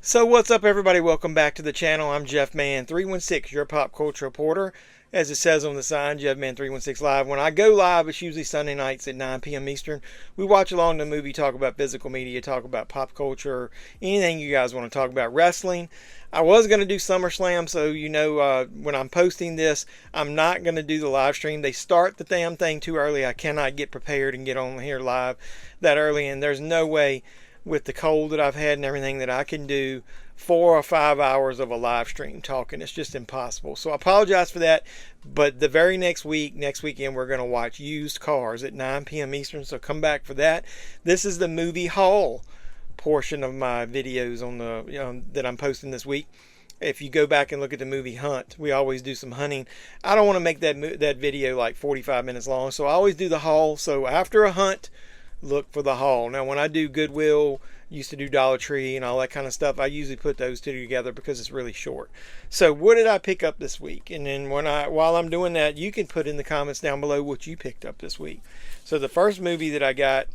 So what's up, everybody? Welcome back to the channel. I'm Jeff Man 316, your pop culture reporter. As it says on the sign, Jeff Man 316 Live. When I go live, it's usually Sunday nights at 9 p.m. Eastern. We watch along the movie, talk about physical media, talk about pop culture, anything you guys want to talk about. Wrestling. I was going to do SummerSlam, so you know when I'm posting this, I'm not going to do the live stream. They start the damn thing too early. I cannot get prepared and get on here live that early, and there's no way with the cold that I've had and everything that I can do 4 or 5 hours of a live stream talking. It's just impossible. So I apologize for that. But the very next weekend, we're going to watch Used Cars at 9 p.m. Eastern. So come back for that. This is the movie haul portion of my videos on the that I'm posting this week. If you go back and look at the movie Hunt, we always do some hunting. I don't want to make that video like 45 minutes long, so I always do the haul. So after a hunt, look for the haul. Now when I do Goodwill, used to do Dollar Tree and all that kind of stuff, I usually put those two together because it's really short. So what did I pick up this week? And then while I'm doing that, you can put in the comments down below what you picked up this week. So the first movie that I got,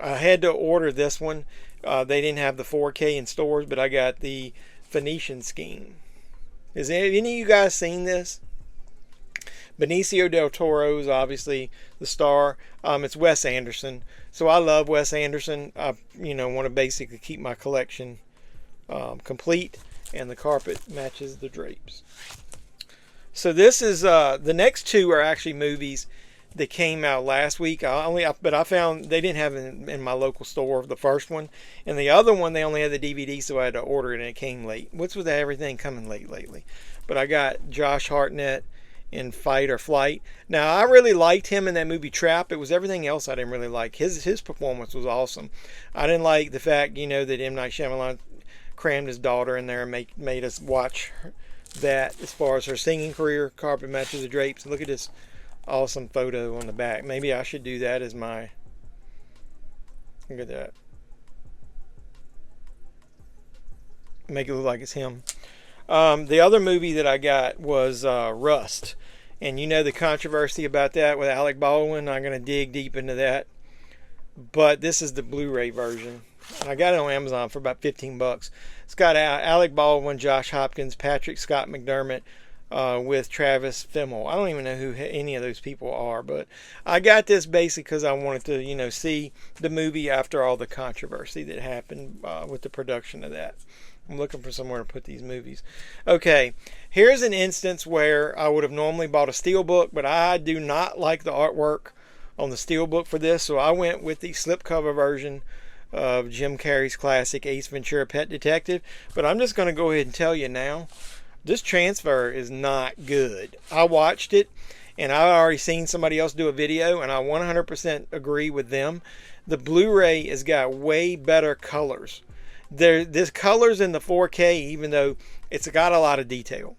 I had to order this one. They didn't have the 4K in stores, but I got the Phoenician Scheme. Has any of you guys seen this? Benicio del Toro is obviously the star. It's Wes Anderson. So I love Wes Anderson. I want to basically keep my collection complete, and the carpet matches the drapes. So this is the next two are actually movies that came out last week. But I found they didn't have it in my local store, the first one, and the other one they only had the DVD, so I had to order it and it came late. What's with everything coming late lately? But I got Josh Hartnett in Fight or Flight. Now I really liked him in that movie Trap. It was everything else I didn't really like. His performance was awesome. I didn't like the fact that M. Night Shyamalan crammed his daughter in there and made us watch that as far as her singing career. Carpet matches the drapes. Look at this awesome photo on the back. Maybe I should do that as my, look at that, make it look like it's him. The other movie that I got was Rust. And you know the controversy about that with Alec Baldwin. I'm going to dig deep into that. But this is the Blu-ray version. I got it on Amazon for about 15 bucks. It's got Alec Baldwin, Josh Hopkins, Patrick Scott McDermott with Travis Fimmel. I don't even know who any of those people are. But I got this basically because I wanted to, see the movie after all the controversy that happened with the production of that. I'm looking for somewhere to put these movies. Okay, here's an instance where I would have normally bought a Steelbook, but I do not like the artwork on the Steelbook for this, so I went with the slipcover version of Jim Carrey's classic Ace Ventura: Pet Detective. But I'm just going to go ahead and tell you now, this transfer is not good. I watched it, and I've already seen somebody else do a video, and I 100% agree with them. The Blu-ray has got way better colors. There's colors in the 4K, even though it's got a lot of detail.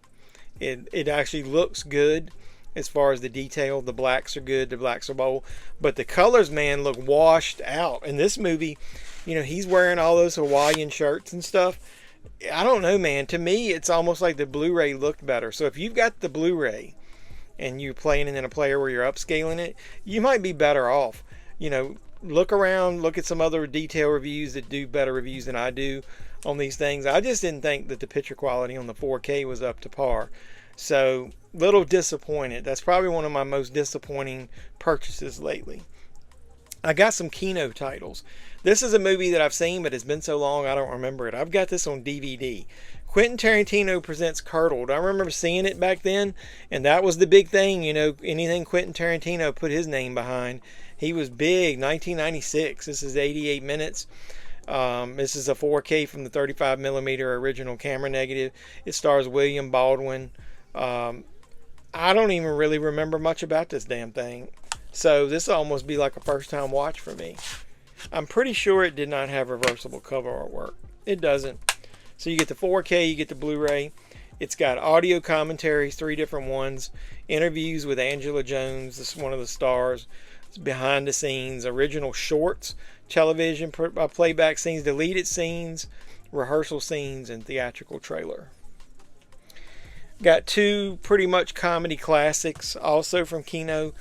It actually looks good as far as the detail. The blacks are good. The blacks are bold. But the colors, man, look washed out. In this movie, he's wearing all those Hawaiian shirts and stuff. I don't know, man. To me, it's almost like the Blu-ray looked better. So if you've got the Blu-ray and you're playing it in a player where you're upscaling it, you might be better off. Look around, look at some other detail reviews that do better reviews than I do on these things. I just didn't think that the picture quality on the 4K was up to par. So, little disappointed. That's probably one of my most disappointing purchases lately. I got some Kino titles. This is a movie that I've seen, but it's been so long I don't remember it. I've got this on DVD. Quentin Tarantino Presents Curdled. I remember seeing it back then, and that was the big thing. Anything Quentin Tarantino put his name behind. He was big. 1996. This is 88 minutes. This is a 4K from the 35mm original camera negative. It stars William Baldwin. I don't even really remember much about this damn thing. So this will almost be like a first time watch for me. I'm pretty sure it did not have reversible cover artwork. It doesn't. So you get the 4K, you get the Blu-ray. It's got audio commentaries, 3 different ones. Interviews with Angela Jones, this is one of the stars. It's behind the scenes, original shorts, television playback scenes, deleted scenes, rehearsal scenes, and theatrical trailer. Got 2 pretty much comedy classics also from Kino.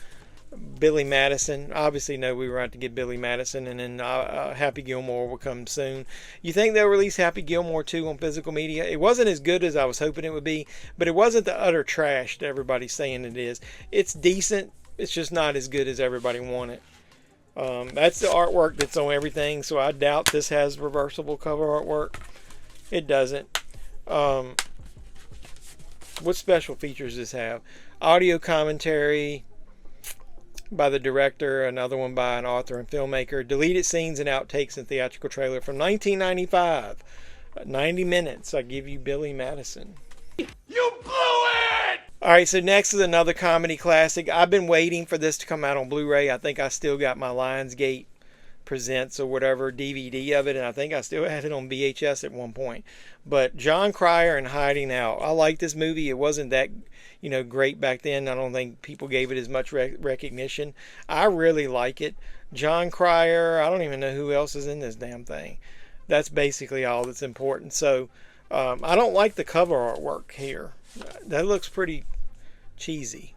Billy Madison. Obviously, no, we were out to get Billy Madison, and then Happy Gilmore will come soon. You think they'll release Happy Gilmore 2 on physical media? It wasn't as good as I was hoping it would be, but it wasn't the utter trash that everybody's saying it is. It's decent. It's just not as good as everybody wanted. That's the artwork that's on everything, so I doubt this has reversible cover artwork. It doesn't. What special features does this have? Audio commentary by the director, another one by an author and filmmaker, deleted scenes and outtakes and theatrical trailer from 1995. 90 minutes. I give you Billy Madison. You blew it! Alright, so next is another comedy classic. I've been waiting for this to come out on Blu-ray. I think I still got my Lionsgate Presents or whatever DVD of it, and I think I still had it on VHS at one point. But John Cryer and Hiding Out. I like this movie. It wasn't that great back then. I don't think people gave it as much recognition. I really like it. John Cryer, I don't even know who else is in this damn thing. That's basically all that's important. So I don't like the cover artwork here. That looks pretty cheesy.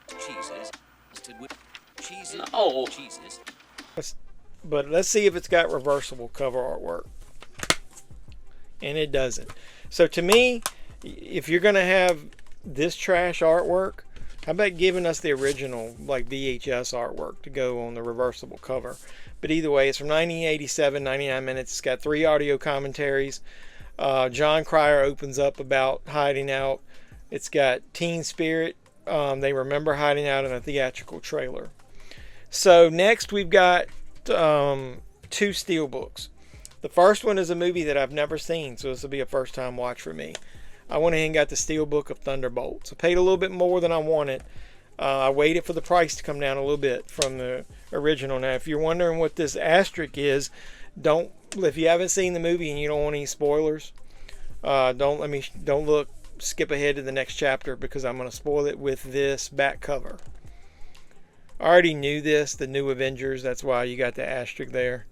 Cheeses. Oh, cheeses. But let's see if it's got reversible cover artwork. And it doesn't. So to me, if you're going to have this trash artwork, how about giving us the original like VHS artwork to go on the reversible cover? But either way, it's from 1987, 99 minutes. It's got 3 audio commentaries. John Cryer opens up about Hiding Out. It's got Teen Spirit. They remember Hiding Out in a theatrical trailer. So next we've got 2 Steelbooks. The first one is a movie that I've never seen, so this will be a first time watch for me. I went ahead and got the Steelbook of Thunderbolts. I paid a little bit more than I wanted. I waited for the price to come down a little bit from the original. Now, if you're wondering what this asterisk is, if you haven't seen the movie and you don't want any spoilers, don't look. Skip ahead to the next chapter because I'm going to spoil it with this back cover. I already knew this, the New Avengers. That's why you got the asterisk there.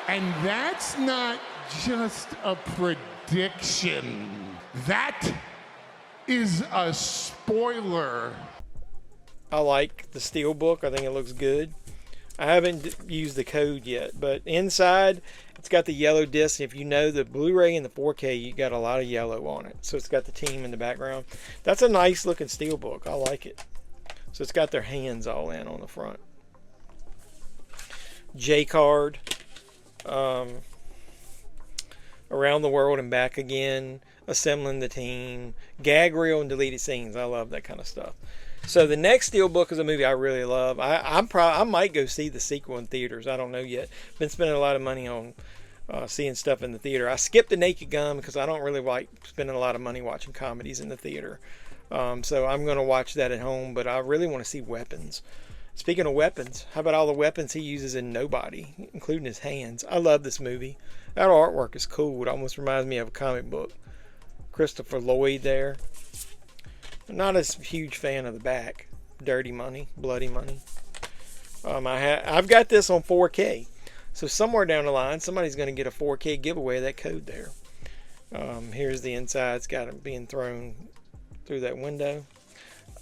And that's not just a prediction. That is a spoiler. I like the Steelbook. I think it looks good. I haven't used the code yet, but inside it's got the yellow disc. If you know the Blu-ray and the 4K, you got a lot of yellow on it. So it's got the team in the background. That's a nice looking Steelbook. I like it. So it's got their hands all in on the front. J-card. Around the World and Back Again. Assembling the Team. Gag reel and deleted scenes. I love that kind of stuff. So the next Steelbook is a movie I really love. I might go see the sequel in theaters. I don't know yet. Been spending a lot of money on seeing stuff in the theater. I skipped The Naked Gun because I don't really like spending a lot of money watching comedies in the theater. So I'm going to watch that at home, but I really want to see Weapons. Speaking of weapons, how about all the weapons he uses in Nobody, including his hands? I love this movie. That artwork is cool. It almost reminds me of a comic book. Christopher Lloyd there. I'm not a huge fan of the back. Dirty money, bloody money. I've got this on 4K. So somewhere down the line, somebody's going to get a 4K giveaway of that code there. Here's the inside. It's got it being thrown through that window.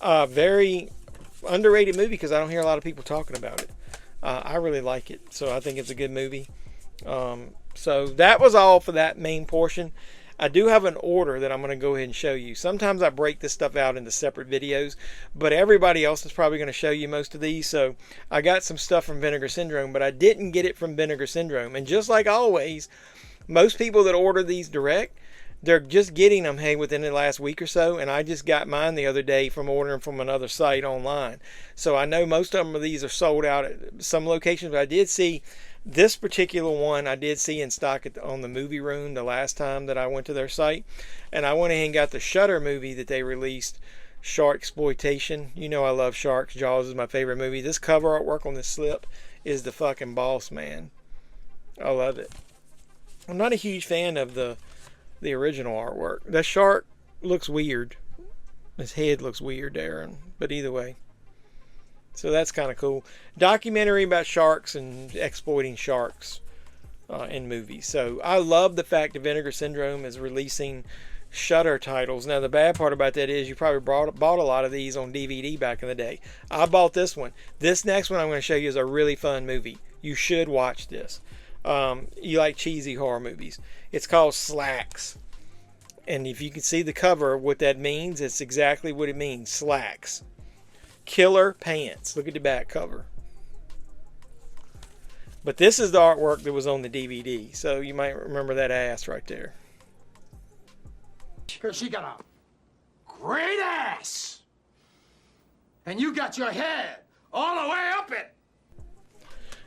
Very underrated movie because I don't hear a lot of people talking about it. I really like it. So I think it's a good movie. So that was all for that main portion. I do have an order that I'm going to go ahead and show you. Sometimes I break this stuff out into separate videos, but everybody else is probably going to show you most of these. So I got some stuff from Vinegar Syndrome, but I didn't get it from Vinegar Syndrome. And just like always, most people that order these direct, they're just getting them, hey, within the last week or so. And I just got mine the other day from ordering from another site online. So I know most of them of these are sold out at some locations, but I did see this particular one I did see in stock on the Movie Room the last time that I went to their site. And I went ahead and got the Shudder movie that they released, Shark Exploitation. You know I love sharks. Jaws is my favorite movie. This cover artwork on this slip is the fucking boss, man. I love it. I'm not a huge fan of the original artwork. That shark looks weird. His head looks weird there. But either way. So that's kind of cool. Documentary about sharks and exploiting sharks in movies. So I love the fact that Vinegar Syndrome is releasing Shudder titles. Now the bad part about that is you probably bought a lot of these on DVD back in the day. I bought this one. This next one I'm going to show you is a really fun movie. You should watch this. You like cheesy horror movies. It's called Slacks. And if you can see the cover, what that means, it's exactly what it means. Slacks. Killer pants. Look at the back cover. But this is the artwork that was on the DVD. So you might remember that ass right there. She got a great ass. And you got your head all the way up it.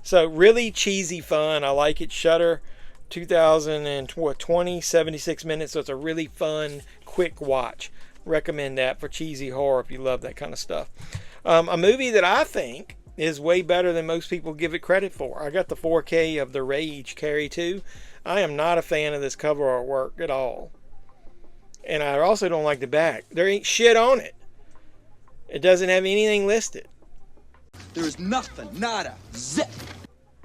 So really cheesy fun. I like it. Shudder 2020, 76 minutes. So it's a really fun, quick watch. Recommend that for cheesy horror if you love that kind of stuff. A movie that I think is way better than most people give it credit for. I got the 4K of The Rage Carrie 2. I am not a fan of this cover artwork at all. And I also don't like the back. There ain't shit on it. It doesn't have anything listed. There is nothing, nada, zip.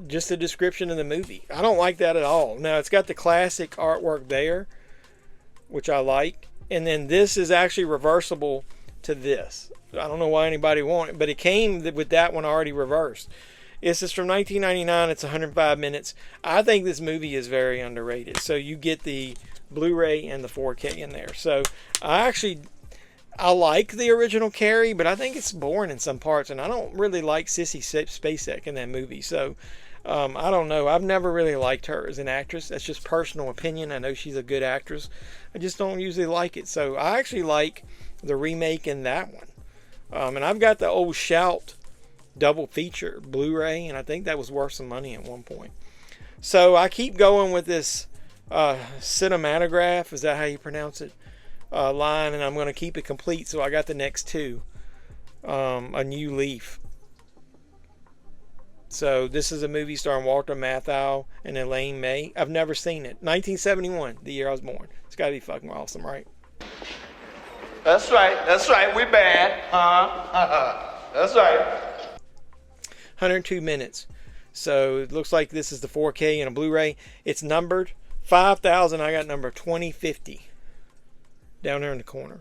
Just a description of the movie. I don't like that at all. Now, it's got the classic artwork there, which I like. And then this is actually reversible to this. I don't know why anybody wanted it, but it came with that one already reversed. This is from 1999. It's 105 minutes. I think this movie is very underrated. So you get the Blu-ray and the 4K in there. So I like the original Carrie, but I think it's boring in some parts, and I don't really like Sissy Spacek in that movie. So I don't know. I've never really liked her as an actress. That's just personal opinion. I know she's a good actress. I just don't usually like it. So I actually like the remake in that one. And I've got the old Shout double feature Blu-ray, and I think that was worth some money at one point. So I keep going with this cinematograph, is that how you pronounce it, line, and I'm going to keep it complete. So I got the next two, A New Leaf. So this is a movie starring Walter Matthau and Elaine May. I've never seen it. 1971, the year I was born. It's got to be fucking awesome, right? That's right, we bad. That's right. 102 minutes. So it looks like this is the 4K and a Blu-ray. It's numbered 5,000. I got number 2050 down there in the corner.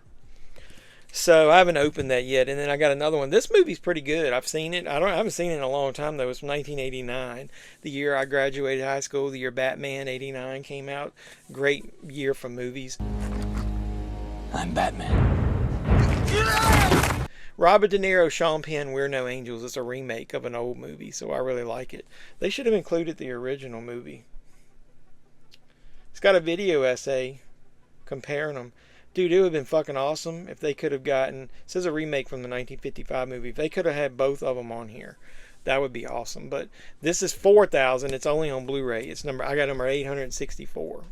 So I haven't opened that yet. And then I got another one. This movie's pretty good. I've seen it. I haven't seen it in a long time though. It's from 1989, the year I graduated high school, the year Batman '89 came out. Great year for movies. I'm Batman. Robert De Niro, Sean Penn, We're No Angels. It's a remake of an old movie, so I really like it. They should have included the original movie. It's got a video essay comparing them. Dude, it would have been fucking awesome if they could have gotten... It says a remake from the 1955 movie. If they could have had both of them on here, that would be awesome. But this is 4,000. It's only on Blu-ray. I got number 864.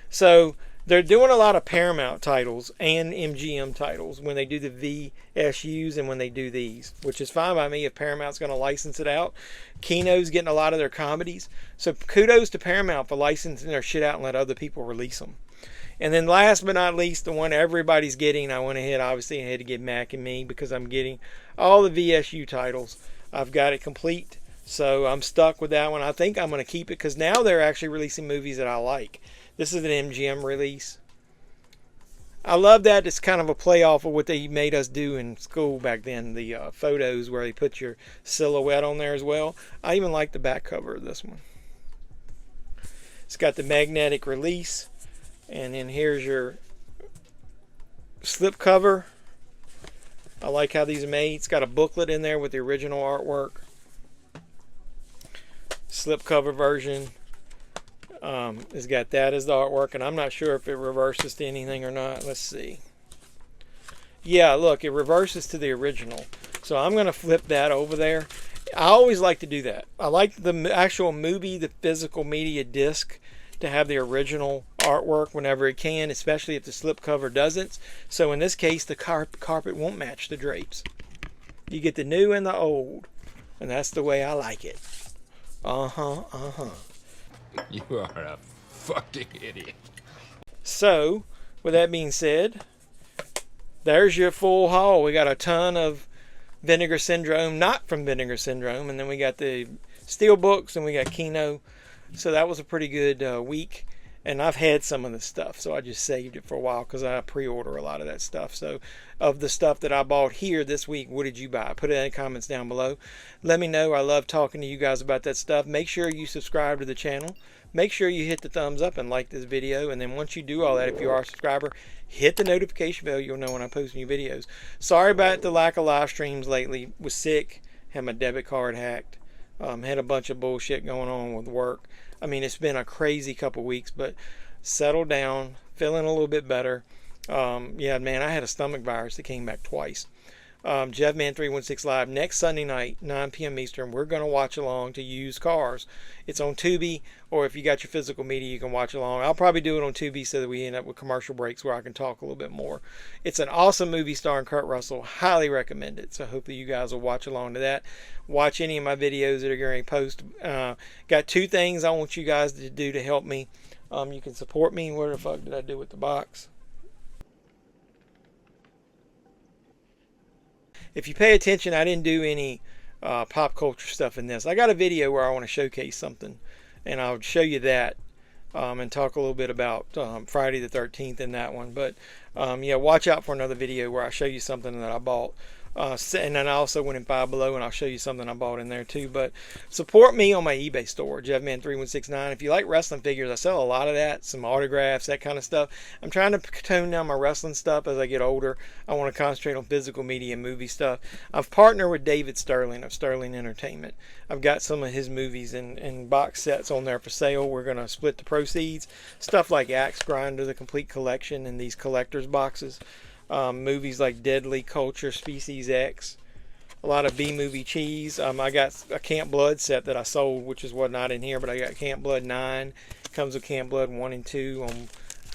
So... they're doing a lot of Paramount titles and MGM titles when they do the VSUs and when they do these, which is fine by me if Paramount's going to license it out. Kino's getting a lot of their comedies. So kudos to Paramount for licensing their shit out and let other people release them. And then last but not least, the one everybody's getting, I went ahead, obviously, I had to get Mac and me because I'm getting all the VSU titles. I've got it complete. So I'm stuck with that one. I think I'm going to keep it because now they're actually releasing movies that I like. This is an MGM release. I love that. It's kind of a play off of what they made us do in school back then. The photos where they put your silhouette on there as well. I even like the back cover of this one. It's got the magnetic release. And then here's your slip cover. I like how these are made. It's got a booklet in there with the original artwork. Slip cover version. It's got that as the artwork, and I'm not sure if it reverses to anything or not. Let's see. Yeah, look, it reverses to the original. So I'm going to flip that over there. I always like to do that. I like the actual movie, the physical media disc, to have the original artwork whenever it can, especially if the slipcover doesn't. So in this case, the carpet won't match the drapes. You get the new and the old, and that's the way I like it. You are a fucking idiot. So, with that being said, there's your full haul. We got a ton of Vinegar Syndrome, not from Vinegar Syndrome, and then we got the Steelbooks, and we got Kino. So that was a pretty good week. And I've had some of the stuff, so I just saved it for a while because I pre-order a lot of that stuff. So of the stuff that I bought here this week, what did you buy? Put it in the comments down below. Let me know. I love talking to you guys about that stuff. Make sure you subscribe to the channel. Make sure you hit the thumbs up and like this video. And then once you do all that, if you are a subscriber, hit the notification bell. You'll know when I post new videos. Sorry about the lack of live streams lately. Was sick. Had my debit card hacked. Had a bunch of bullshit going on with work. I mean, it's been a crazy couple weeks, but settled down, feeling a little bit better. Yeah, man, I had a stomach virus that came back twice. JeffMan316 Live next Sunday night, 9 p.m. Eastern. We're going to watch along to Used Cars. It's on Tubi, or if you got your physical media, you can watch along. I'll probably do it on Tubi so that we end up with commercial breaks where I can talk a little bit more. It's an awesome movie starring Kurt Russell. Highly recommend it. So hopefully you guys will watch along to that. Watch any of my videos that are going to post. Got 2 things I want you guys to do to help me. You can support me. Where the fuck did I do with the box? If you pay attention, I didn't do any pop culture stuff in this. I got a video where I want to showcase something, and I'll show you that and talk a little bit about Friday the 13th in that one. But yeah, watch out for another video where I show you something that I bought. And then I also went in Five Below and I'll show you something I bought in there too. But support me on my eBay store, JeffMan3169. If you like wrestling figures, I sell a lot of that, some autographs, that kind of stuff. I'm trying to tone down my wrestling stuff as I get older. I want to concentrate on physical media and movie stuff. I've partnered with David Sterling of Sterling Entertainment. I've got some of his movies in box sets on there for sale. We're going to split the proceeds. Stuff like Axe Grinder, the complete collection, in these collector's boxes. Movies like Deadly Culture, Species X, a lot of B-movie cheese. I got a Camp Blood set that I sold, which is what not in here, but I got Camp Blood 9. Comes with Camp Blood 1 and 2 on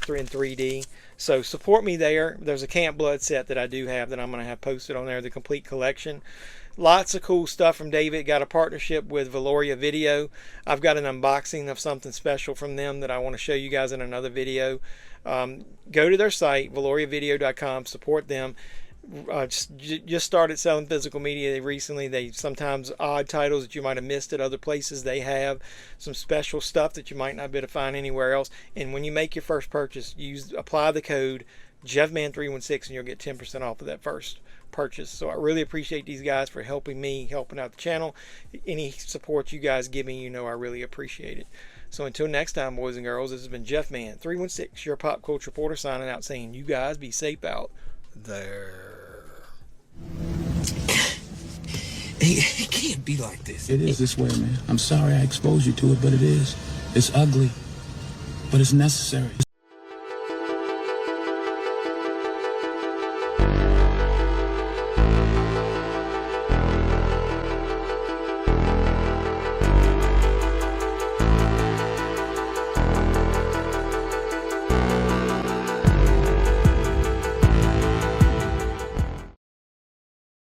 3D. So support me there. There's a Camp Blood set that I do have that I'm going to have posted on there, the complete collection. Lots of cool stuff from David. Got a partnership with Valoria Video. I've got an unboxing of something special from them that I want to show you guys in another video. Go to their site, valoriavideo.com. Support them. Just started selling physical media recently. They sometimes odd titles that you might have missed at other places. They have some special stuff that you might not be able to find anywhere else. And when you make your first purchase, apply the code JeffMan316 and you'll get 10% off of that first purchase. So I really appreciate these guys for helping me, helping out the channel. Any support you guys give me, you know I really appreciate it. So until next time, boys and girls, this has been JeffMan316, your pop culture reporter, signing out saying you guys be safe out there. It can't be like this. It is this way, man. I'm sorry I exposed you to it, but it is. It's ugly, but it's necessary.